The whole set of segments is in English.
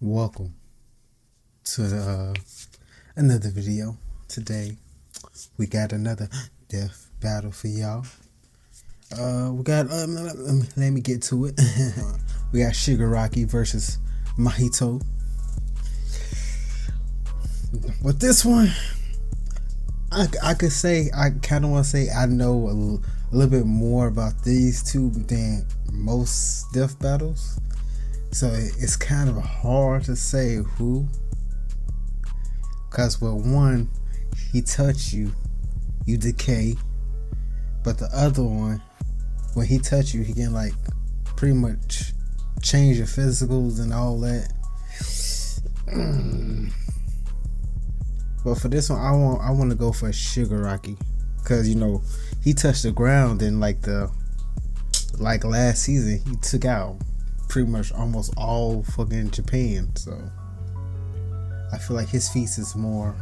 Welcome to another video. Today we got another death battle for y'all. We got let me get to it. We got Shigaraki versus Mahito. With this one, I could say I kind of want to say I know a little bit more about these two than most death battles. So it's kind of hard to say who, because with one, he touch you, you decay, but the other one, when he touch you, he can like pretty much change your physicals and all that. But for this one, I want to go for Shigaraki, because you know he touched the ground and like last season he took out pretty much almost all fucking Japan, so I feel like his feats is more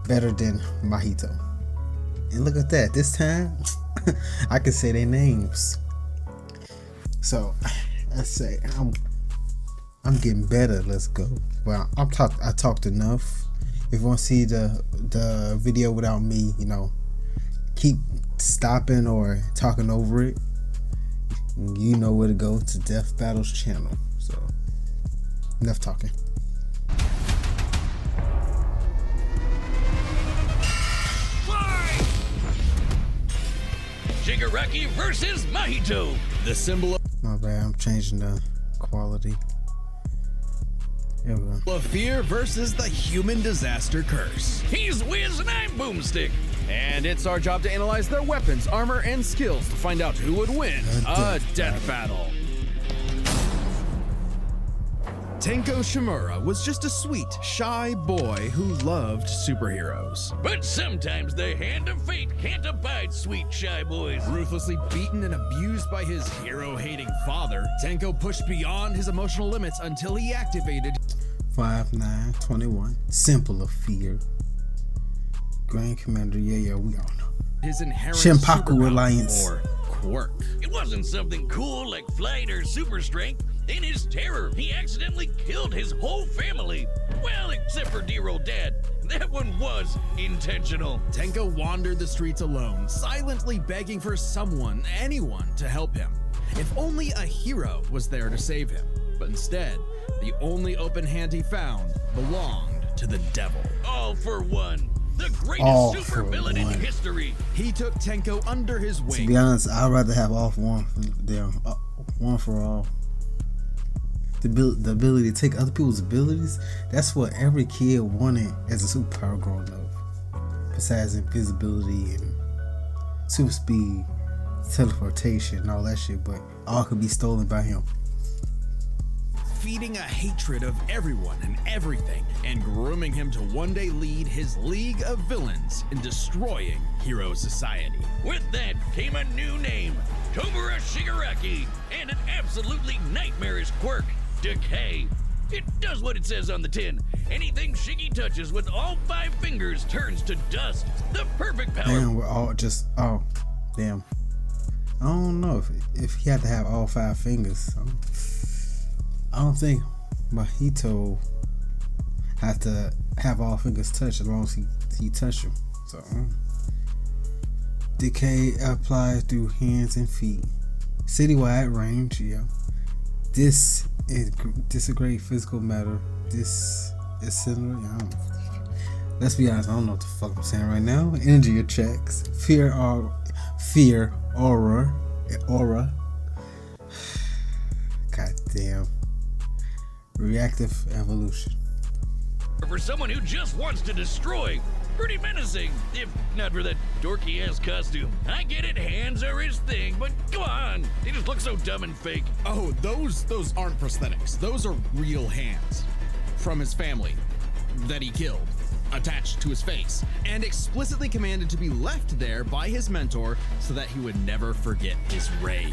better than Mahito. And look at that, this time I can say their names. So I say I'm getting better. Let's go. Well, I talked enough. If you want to see the video without me, you know, keep stopping or talking over it. You know where to go, to Death Battles channel. So enough talking. Fight! Shigaraki versus Mahito, the symbol My bad, I'm changing the quality. There we go. of fear versus the human disaster curse. He's Wiz and I'm Boomstick. And it's our job to analyze their weapons, armor, and skills to find out who would win a death battle. Tenko Shimura was just a sweet, shy boy who loved superheroes. But sometimes the hand of fate can't abide sweet shy boys. Ruthlessly beaten and abused by his hero-hating father, Tenko pushed beyond his emotional limits until he activated 5-9-21. Simple of fear. Grand Commander, yeah, we all know. his inherent Shinpaku superpower, Alliance. or quirk. It wasn't something cool like flight or super strength. In his terror, he accidentally killed his whole family. Well, except for dear old dad. That one was intentional. Tenko wandered the streets alone, silently begging for someone, anyone, to help him. If only a hero was there to save him. But instead, the only open hand he found belonged to the devil. All for one. The All greatest for supervillain in one. history. He took Tenko under his To wing. be honest, I'd rather have all for one for them. One for all. The ability to take other people's abilities, that's what every kid wanted as a superpower growing up. Besides invisibility and super speed, teleportation, and all that shit, but all could be stolen by him. Feeding a hatred of everyone and everything, and grooming him to one day lead his league of villains in destroying hero society. With that came a new name, Tomura Shigaraki, and an absolutely nightmarish quirk, Decay. It does what it says on the tin. Anything Shiggy touches with all 5 fingers turns to dust. The perfect power. Damn, we're all just, oh, damn. I don't know if he had to have all 5 fingers. I don't think Mahito had to have all fingers touch as long as he touched them. So, decay applies through hands and feet. Citywide range, yeah. This is a great physical matter. This is similar. I don't know. Let's be honest, I don't know what the fuck I'm saying right now. Energy attacks. Fear, aura. God damn. Reactive evolution. For someone who just wants to destroy. Pretty menacing, if not for that dorky ass costume. I get it, hands are his thing, but come on, they just look so dumb and fake. Oh, those aren't prosthetics. Those are real hands from his family that he killed, attached to his face, and explicitly commanded to be left there by his mentor so that he would never forget his rage.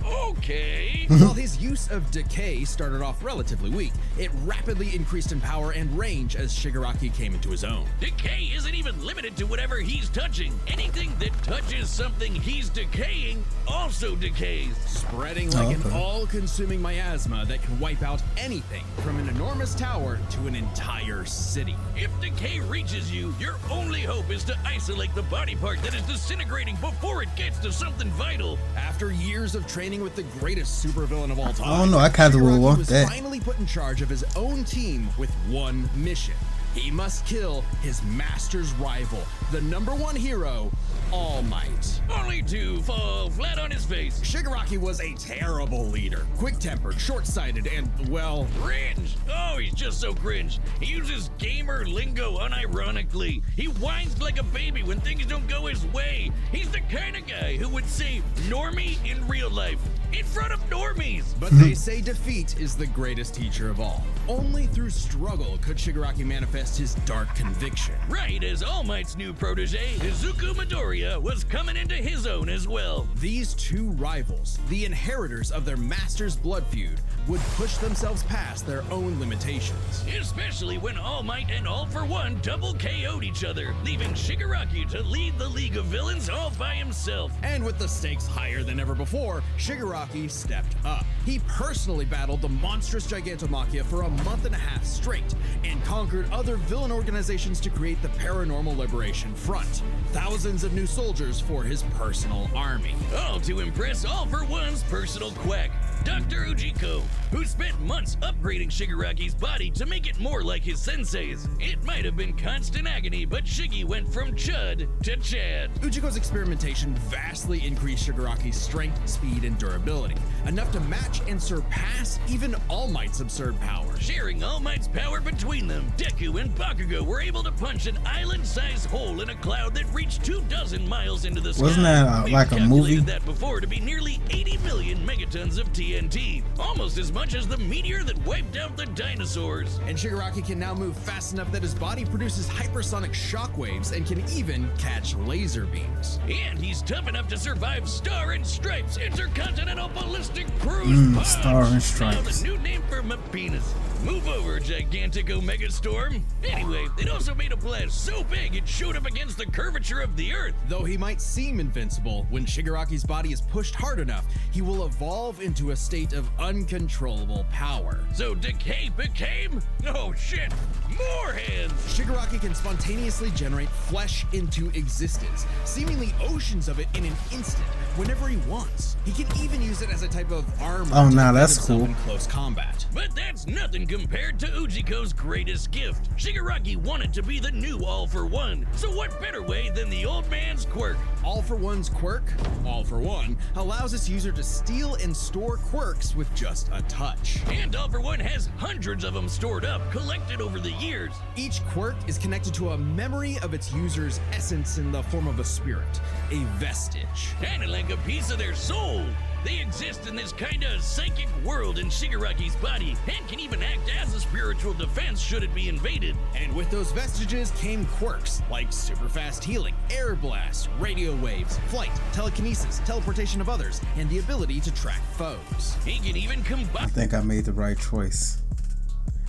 Okay. While his use of decay started off relatively weak, it rapidly increased in power and range as Shigaraki came into his own. Decay isn't even limited to whatever he's touching. Anything that touches something he's decaying also decays. Spreading like an all-consuming miasma that can wipe out anything from an enormous tower to an entire city. If decay reaches you, your only hope is to isolate the body part that is disintegrating before it gets to something vital. After years of training with the greatest supervillain of all time, I don't know, I kinda will Shigaraki want was that. finally put in charge of his own team with one mission. He must kill his master's rival, the #1 hero, All Might. Only to fall flat on his face. Shigaraki was a terrible leader, quick-tempered, short-sighted, and, well, Cringe! Oh, he's just so cringe. He uses gamer lingo unironically. He whines like a baby when things don't go his way. He's the kind of guy who would say normie in real life, in front of normies. But they say defeat is the greatest teacher of all. Only through struggle could Shigaraki manifest his dark conviction. Right as All Might's new protege, Izuku Midoriya, was coming into his own as well. These two rivals, the inheritors of their master's blood feud, would push themselves past their own limitations. Especially when All Might and All For One double KO'd each other, leaving Shigaraki to lead the League of Villains all by himself. And with the stakes higher than ever before, Shigaraki stepped up. He personally battled the monstrous Gigantomachia for a month and a half straight, and conquered other villain organizations to create the Paranormal Liberation Front. Thousands of new soldiers for his personal army. All to impress All For One's personal quack, Dr. Ujiko, who spent months upgrading Shigaraki's body to make it more like his sensei's. It might have been constant agony, but Shiggy went from Chud to Chad. Ujiko's experimentation vastly increased Shigaraki's strength, speed, and durability, enough to match and surpass even All Might's absurd power. Sharing All Might's power between them, Deku and Bakugo were able to punch an island-sized hole in a cloud that reached 24 miles into the sky. Wasn't that We've like a calculated movie? that before to be nearly 80 million megatons of TNT, almost as much as the meteor that wiped out the dinosaurs. And Shigaraki can now move fast enough that his body produces hypersonic shockwaves and can even catch laser beams. And he's tough enough to survive Star and Stripes Intercontinental Ballistic Cruise Pod. Star and Now Stripes. the new name for my penis. Move over, gigantic Omega Storm. Anyway, it also made a blast so big it showed up against the curvature of the Earth. Though he might seem invincible, when Shigaraki's body is pushed hard enough, he will evolve into a state of uncontrollable power. So Decay became, oh shit, more hands. Shigaraki can spontaneously generate flesh into existence, seemingly oceans of it in an instant, whenever he wants. He can even use it as a type of armor Oh, to now defend that's himself cool. in close combat. But that's nothing compared to Ujiko's greatest gift. Shigaraki wanted to be the new All For One, so what better way than the old man's quirk? All For One's quirk, All For One, allows its user to steal and store quirks with just a touch. And All For One has hundreds of them stored up, collected over the years. Each quirk is connected to a memory of its user's essence in the form of a spirit, a vestige. Kinda like a piece of their soul. They exist in this kinda psychic world in Shigaraki's body, and can even act as a spiritual defense should it be invaded. And with those vestiges came quirks like super fast healing, air blast, radio waves, flight, telekinesis, teleportation of others, and the ability to track foes. He can even I combine think I made the right choice.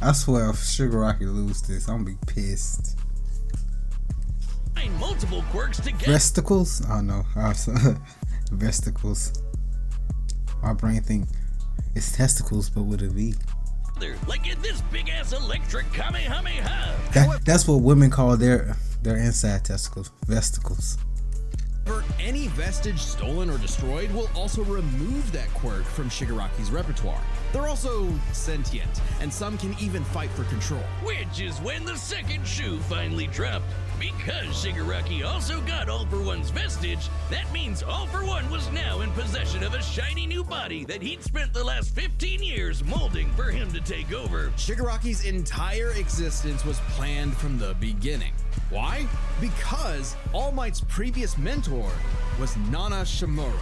I swear if Shigaraki lose this, I'm gonna be pissed. multiple quirks together. Vesticles? Oh no. Vesticles. My brain think it's testicles, but with a V. Like in this big ass electric Kamehameha. That's what women call their inside testicles. Vesticles. Any vestige stolen or destroyed will also remove that quirk from Shigaraki's repertoire. They're also sentient, and some can even fight for control. Which is when the second shoe finally dropped. Because Shigaraki also got All For One's vestige, that means All For One was now in possession of a shiny new body that he'd spent the last 15 years molding for him to take over. Shigaraki's entire existence was planned from the beginning. Why? Because All Might's previous mentor was Nana Shimura,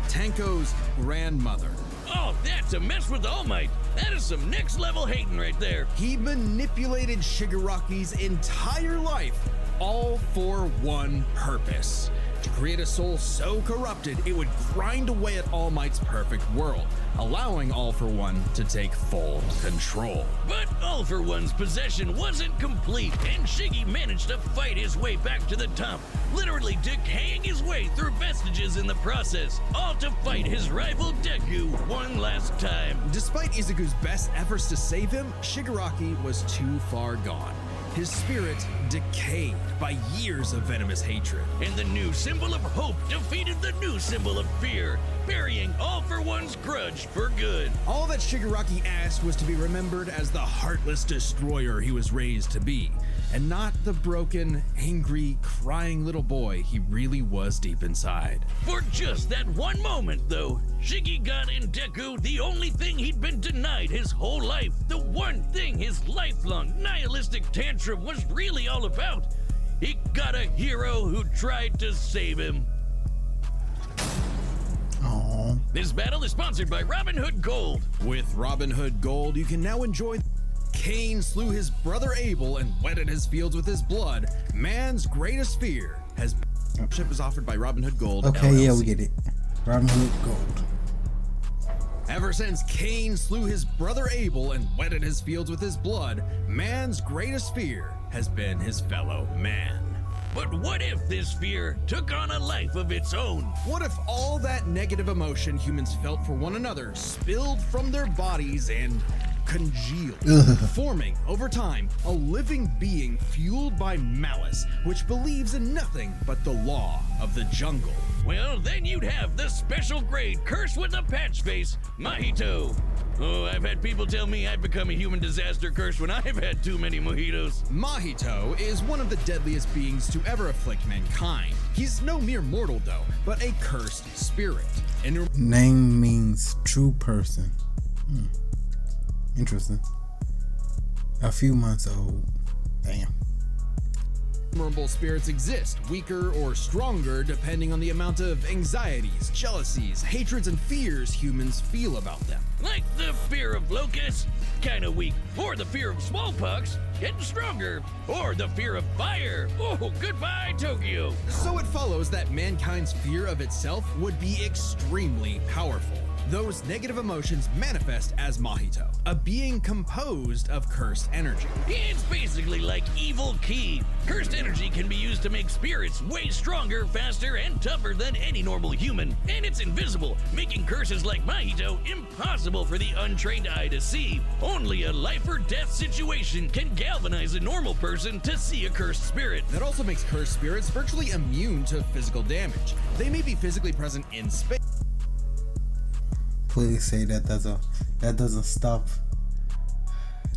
Tanko's grandmother. Oh, that's a mess with All Might. That is some next level hating right there. He manipulated Shigaraki's entire life, all for one purpose: to create a soul so corrupted it would grind away at All Might's perfect world, allowing All for One to take full control. But All for One's possession wasn't complete, and Shiggy managed to fight his way back to the top, literally decaying his way through vestiges in the process, all to fight his rival Deku one last time. Despite Izuku's best efforts to save him, Shigaraki was too far gone. His spirit decayed by years of venomous hatred. And the new symbol of hope defeated the new symbol of fear, burying All for One's grudge for good. All that Shigaraki asked was to be remembered as the heartless destroyer he was raised to be, and not the broken, angry, crying little boy he really was deep inside. For just that one moment, though, Shiggy got in Deku the only thing he'd been denied his whole life, the one thing his lifelong nihilistic tantrum was really all about. He got a hero who tried to save him. Aww. This battle is sponsored by Robin Hood Gold. With Robin Hood Gold, you can now enjoy Cain slew his brother Abel and wetted his fields with his blood. Man's greatest fear has ship is offered by Robin Hood Gold. Okay, LLC. yeah, we get it. Robin Hood Gold. Ever since Cain slew his brother Abel and wetted his fields with his blood, man's greatest fear has been his fellow man. But what if this fear took on a life of its own? What if all that negative emotion humans felt for one another spilled from their bodies and congealed, forming, over time, a living being fueled by malice, which believes in nothing but the law of the jungle? Well, then you'd have the special grade curse with a patch face, Mahito. Oh, I've had people tell me I've become a human disaster curse when I've had too many mojitos. Mahito is one of the deadliest beings to ever afflict mankind. He's no mere mortal, though, but a cursed spirit. Name means true person. Interesting. A few months old. Damn. Innumerable spirits exist, weaker or stronger depending on the amount of anxieties, jealousies, hatreds, and fears humans feel about them. Like the fear of locusts, kinda weak. Or the fear of smallpox, getting stronger. Or the fear of fire. Oh, goodbye, Tokyo. So it follows that mankind's fear of itself would be extremely powerful. Those negative emotions manifest as Mahito, a being composed of cursed energy. It's basically like evil ki. Cursed energy can be used to make spirits way stronger, faster, and tougher than any normal human. And it's invisible, making curses like Mahito impossible for the untrained eye to see. Only a life or death situation can galvanize a normal person to see a cursed spirit. That also makes cursed spirits virtually immune to physical damage. They may be physically present in space. Please say that doesn't stop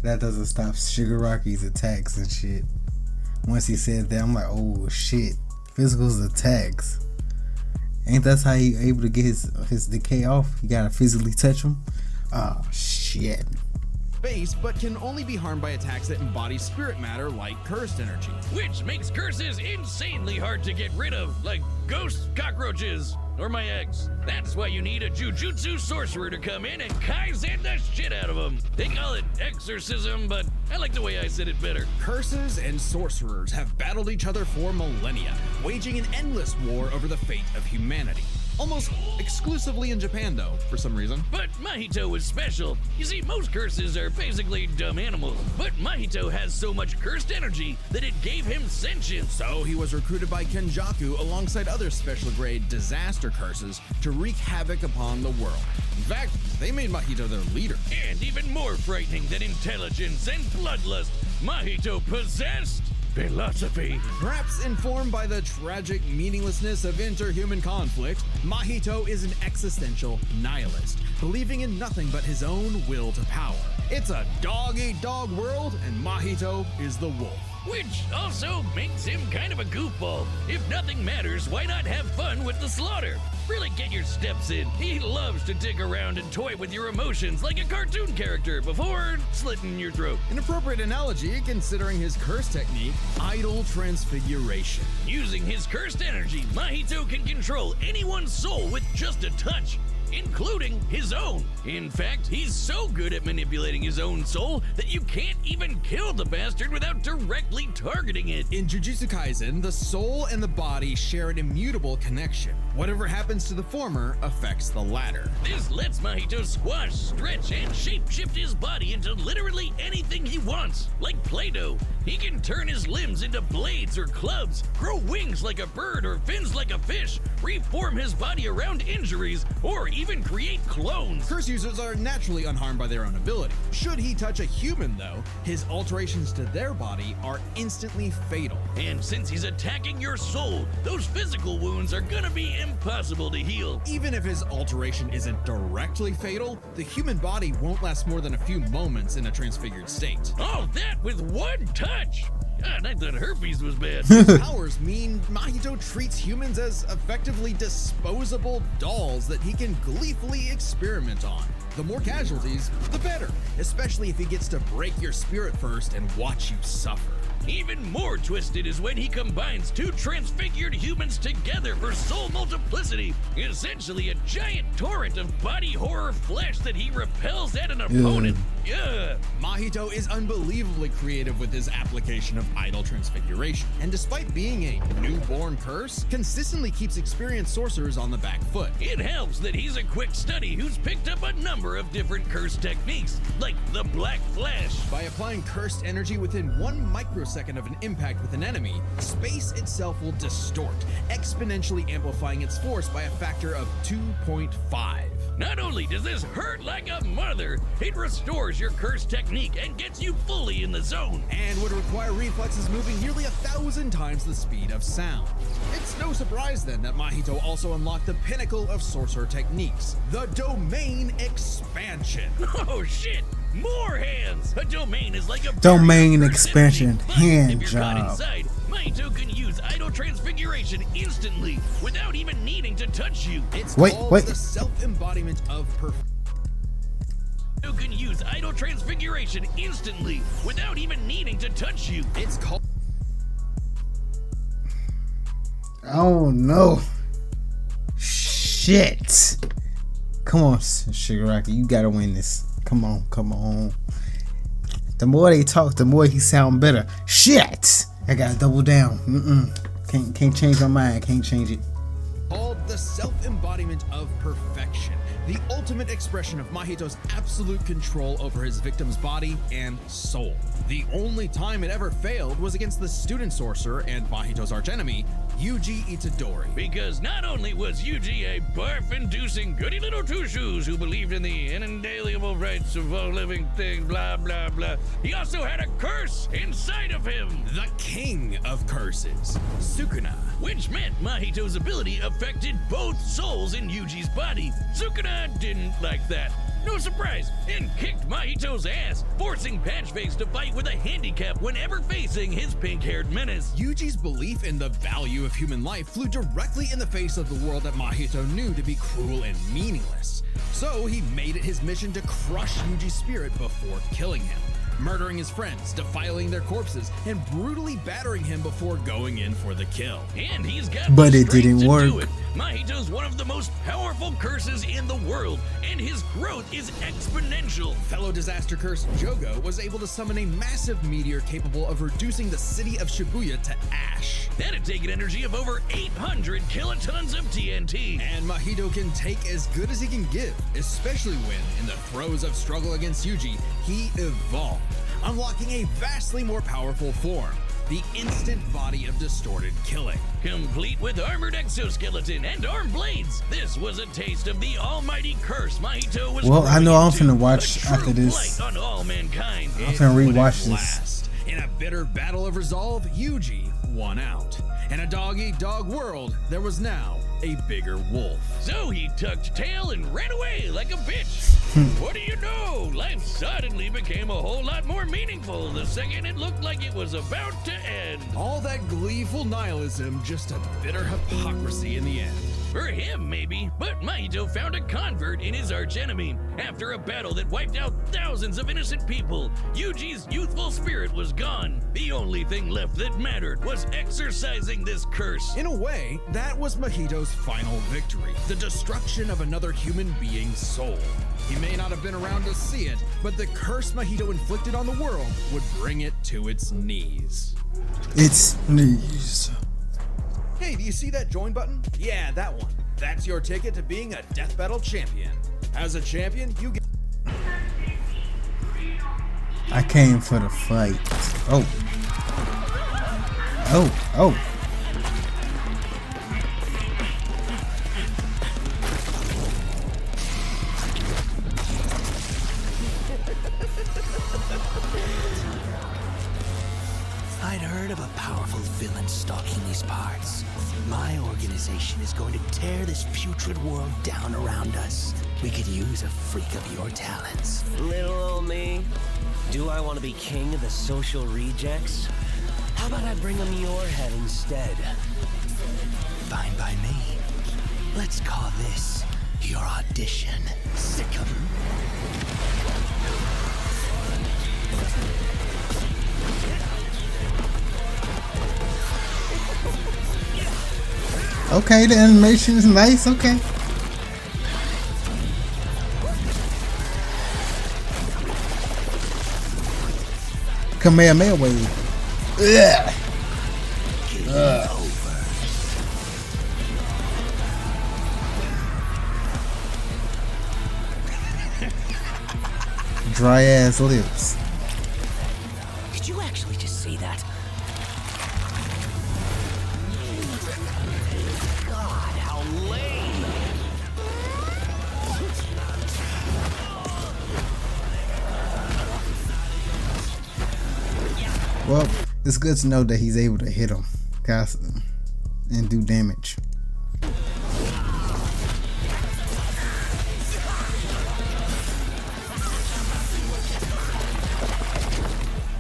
Shigaraki's attacks and shit. Once he said that, I'm like, oh shit, physical's attacks. Ain't that how he able to get his decay off? You gotta physically touch him. Oh shit. Space, but can only be harmed by attacks that embody spirit matter like cursed energy. Which makes curses insanely hard to get rid of, like ghosts, cockroaches, or my ex. That's why you need a Jujutsu sorcerer to come in and Kaizen the shit out of them. They call it exorcism, but I like the way I said it better. Curses and sorcerers have battled each other for millennia, waging an endless war over the fate of humanity. Almost exclusively in Japan, though, for some reason. But Mahito was special. You see, most curses are basically dumb animals, but Mahito has so much cursed energy that it gave him sentience. So he was recruited by Kenjaku alongside other special grade disaster curses to wreak havoc upon the world. In fact, they made Mahito their leader. And even more frightening than intelligence and bloodlust, Mahito possessed philosophy. Perhaps informed by the tragic meaninglessness of interhuman conflict, Mahito is an existential nihilist, believing in nothing but his own will to power. It's a dog-eat-dog world, and Mahito is the wolf. Which also makes him kind of a goofball. If nothing matters, why not have fun with the slaughter? Really get your steps in. He loves to dig around and toy with your emotions like a cartoon character before slitting your throat. An appropriate analogy considering his curse technique, idle transfiguration. Using his cursed energy, Mahito can control anyone's soul with just a touch. including his own. In fact, he's so good at manipulating his own soul that you can't even kill the bastard without directly targeting it. In Jujutsu Kaisen, the soul and the body share an immutable connection. Whatever happens to the former affects the latter. This lets Mahito squash, stretch, and shape-shift his body into literally anything he wants. Like Play-Doh, he can turn his limbs into blades or clubs, grow wings like a bird or fins like a fish, reform his body around injuries, or even create clones. Curse users are naturally unharmed by their own ability. Should he touch a human, though, his alterations to their body are instantly fatal. And since he's attacking your soul, those physical wounds are gonna be impossible to heal. Even if his alteration isn't directly fatal, the human body won't last more than a few moments in a transfigured state. All that with one touch! God, I thought herpes was bad. His powers mean Mahito treats humans as effectively disposable dolls that he can gleefully experiment on. The more casualties, the better, especially if he gets to break your spirit first and watch you suffer. Even more twisted is when he combines two transfigured humans together for soul multiplicity, essentially a giant torrent of body horror flesh that he repels at an opponent. Yeah. Mahito is unbelievably creative with his application of idol transfiguration, and despite being a newborn curse, consistently keeps experienced sorcerers on the back foot. It helps that he's a quick study who's picked up a number of different curse techniques, like the Black Flash. By applying cursed energy within 1 microsecond of an impact with an enemy, space itself will distort, exponentially amplifying its force by a factor of 2.5. Not only does this hurt like a mother, it restores your curse technique and gets you fully in the zone. And would require reflexes moving nearly 1,000 times the speed of sound. It's no surprise then that Mahito also unlocked the pinnacle of sorcerer techniques, the Domain Expansion. Oh shit! More hands! A domain is like a Domain expansion, but hand if you're caught job. inside, Mahito can use idol transfiguration instantly without even needing to touch you. It's Wait. called the self-embodiment of perfection. Mahito can use idol transfiguration instantly without even needing to touch you. It's called Oh no. Shit. Come on, Shigaraki, you gotta win this. Come on. The more they talk, the more he sound better. Shit! I gotta double down. Can't change my mind. Can't change it. called the self-embodiment of perfection, the ultimate expression of Mahito's absolute control over his victim's body and soul. The only time it ever failed was against the student sorcerer and Mahito's archenemy, Yuji Itadori. Because not only was Yuji a barf-inducing goody little two-shoes who believed in the inalienable rights of all living things, blah, blah, blah, he also had a curse inside of him. The king of curses, Sukuna. Which meant Mahito's ability affected both souls in Yuji's body. Sukuna didn't like that. No surprise, and kicked Mahito's ass, forcing Patchface to fight with a handicap whenever facing his pink-haired menace. Yuji's belief in the value of human life flew directly in the face of the world that Mahito knew to be cruel and meaningless. So he made it his mission to crush Yuji's spirit before killing him, murdering his friends, defiling their corpses, and brutally battering him before going in for the kill. And he's got But the it didn't strength to work. do it. Mahito's one of the most powerful curses in the world, and his growth is exponential. Fellow disaster curse Jogo was able to summon a massive meteor capable of reducing the city of Shibuya to ash. That'd take an energy of over 800 kilotons of TNT. And Mahito can take as good as he can give, especially when, in the throes of struggle against Yuji, he evolved, unlocking a vastly more powerful form, the instant body of distorted killing. Complete with armored exoskeleton and arm blades, this was a taste of the almighty curse Mahito was Well, I know growing I'm into, finna watch a true after this. blight on all mankind. I'm finna It rewatch wouldn't this. last. In a bitter battle of resolve, Yuji won out. In a dog-eat-dog world, there was now a bigger wolf. So he tucked tail and ran away like a bitch. What do you know? Life suddenly became a whole lot more meaningful the second it looked like it was about to end. All that gleeful nihilism, just a bitter hypocrisy in the end. For him, maybe, but Mahito found a convert in his archenemy. After a battle that wiped out thousands of innocent people, Yuji's youthful spirit was gone. The only thing left that mattered was exorcising this curse. In a way, that was Mahito's final victory, the destruction of another human being's soul. He may not have been around to see it, but the curse Mahito inflicted on the world would bring it to its knees. Its knees. Hey, do you see that join button? Yeah, that one. That's your ticket to being a death battle champion. As a champion, you get... I came for the fight. Oh. Oh, oh. I'd heard of a powerful villain stalking these parts. My organization is going to tear this putrid world down around us. We could use a freak of your talents. Little old me. Do I want to be king of the social rejects? How about I bring them your head instead? Fine by me. Let's call this your audition. Sick 'em. Okay, the animation is nice. Okay. Kamehameha wave. Ugh. Dry ass lips. Did you actually just say that? God, how lame! Well, it's good to know that he's able to hit him, cast him, and do damage.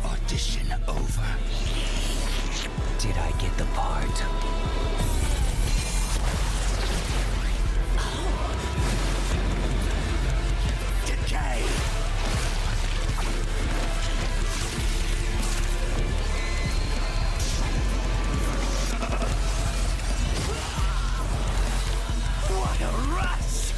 Audition over. Did I get the part? Decay. What a rush!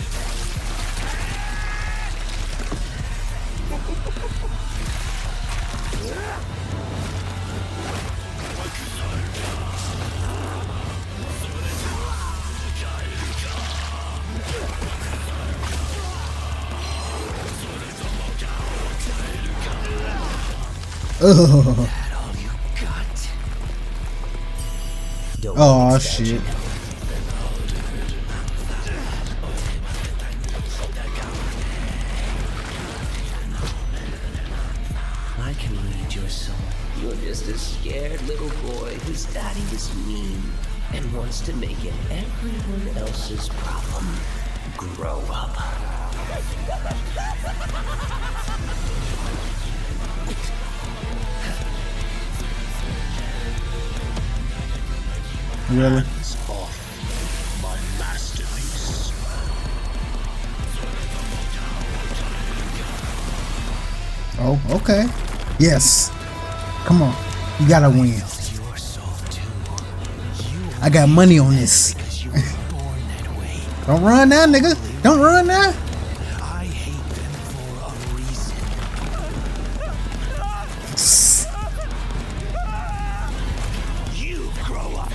Ugh. That all you got? Don't Oh mix that shit. I can read your soul. You're just a scared little boy whose daddy is mean and wants to make it everyone else's problem. Grow up. Really? Off my masterpiece. Oh, okay. Yes. Come on. You gotta win. Your soul too. You I got money on this. because you were born that way. Don't run now, nigga. Don't run now. I hate them for a reason. You grow up.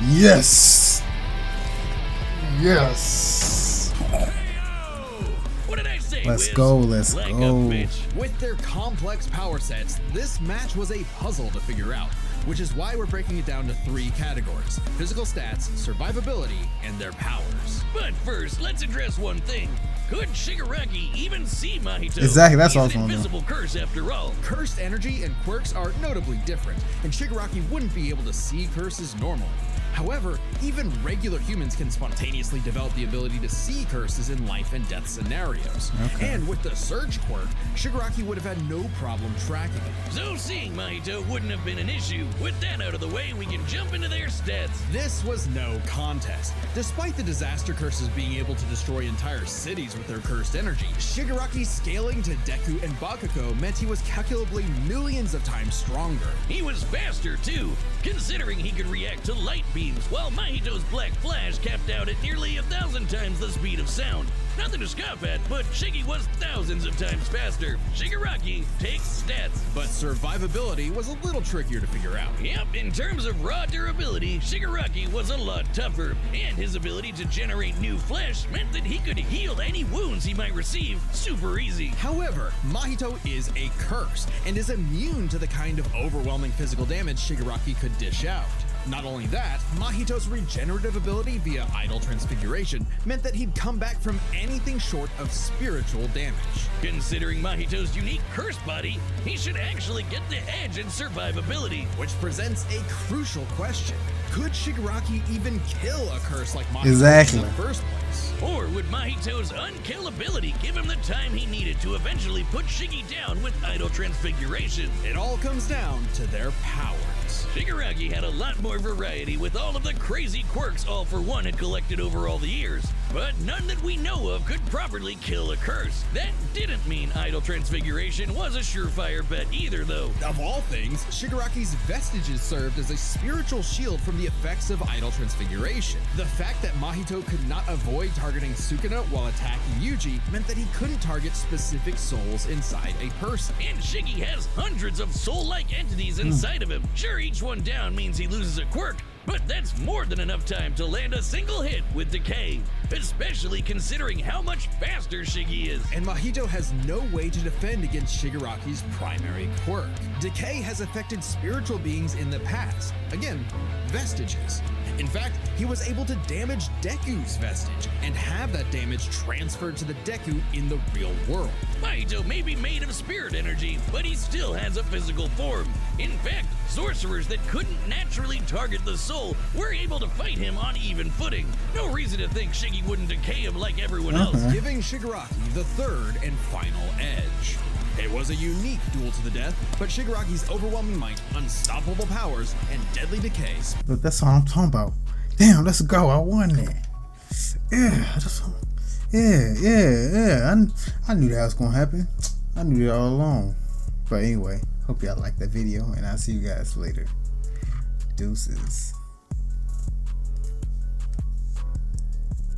Yes. Yes. What did I say, Let's Wiz? go, let's Like go. a bitch. With their complex power sets, this match was a puzzle to figure out, which is why we're breaking it down to 3 categories: physical stats, survivability, and their powers. But first, let's address one thing. Could Shigaraki even see Mahito? Exactly, that's He's what I was an wondering. invisible curse after all. Cursed energy and quirks are notably different, and Shigaraki wouldn't be able to see curses normally. However, even regular humans can spontaneously develop the ability to see curses in life and death scenarios. Okay. And with the Surge quirk, Shigaraki would have had no problem tracking it. So seeing Mahito wouldn't have been an issue. With that out of the way, we can jump into their stats. This was no contest. Despite the disaster curses being able to destroy entire cities with their cursed energy, Shigaraki scaling to Deku and Bakugo meant he was calculably millions of times stronger. He was faster too, considering he could react to light beams, while Mahito's Black Flash capped out at nearly 1,000 times the speed of sound. Nothing to scoff at, but Shiggy was thousands of times faster. Shigaraki takes stats. But survivability was a little trickier to figure out. Yep, in terms of raw durability, Shigaraki was a lot tougher, and his ability to generate new flesh meant that he could heal any wounds he might receive super easy. However, Mahito is a curse and is immune to the kind of overwhelming physical damage Shigaraki could dish out. Not only that, Mahito's regenerative ability via idle transfiguration meant that he'd come back from anything short of spiritual damage. Considering Mahito's unique curse body, he should actually get the edge in survivability. Which presents a crucial question. Could Shigaraki even kill a curse like Mahito Exactly. in the first place? Or would Mahito's unkillability give him the time he needed to eventually put Shiggy down with idle transfiguration? It all comes down to their powers. Shigaraki had a lot more variety with all of the crazy quirks All For One had collected over all the years, but none that we know of could properly kill a curse. That didn't mean idle transfiguration was a surefire bet either, though. Of all things, Shigaraki's vestiges served as a spiritual shield from the effects of idle transfiguration. The fact that Mahito could not avoid targeting Sukuna while attacking Yuji meant that he couldn't target specific souls inside a person. And Shiggy has hundreds of soul-like entities inside of him. Sure, each one down means he loses a quirk, but that's more than enough time to land a single hit with Decay, especially considering how much faster Shiggy is. And Mahito has no way to defend against Shigaraki's primary quirk. Decay has affected spiritual beings in the past. Again, vestiges. In fact, he was able to damage Deku's vestige and have that damage transferred to the Deku in the real world. Mahito may be made of spirit energy, but he still has a physical form. In fact, sorcerers that couldn't naturally target the soul were able to fight him on even footing. No reason to think Shiggy wouldn't decay him like everyone else. Giving Shigaraki the third and final edge. It was a unique duel to the death, but Shigaraki's overwhelming might, unstoppable powers, and deadly decays. But that's all I'm talking about. Damn, let's go. I won that. Yeah. I knew that was gonna happen. I knew that all along. But anyway, hope y'all liked that video, and I'll see you guys later. Deuces.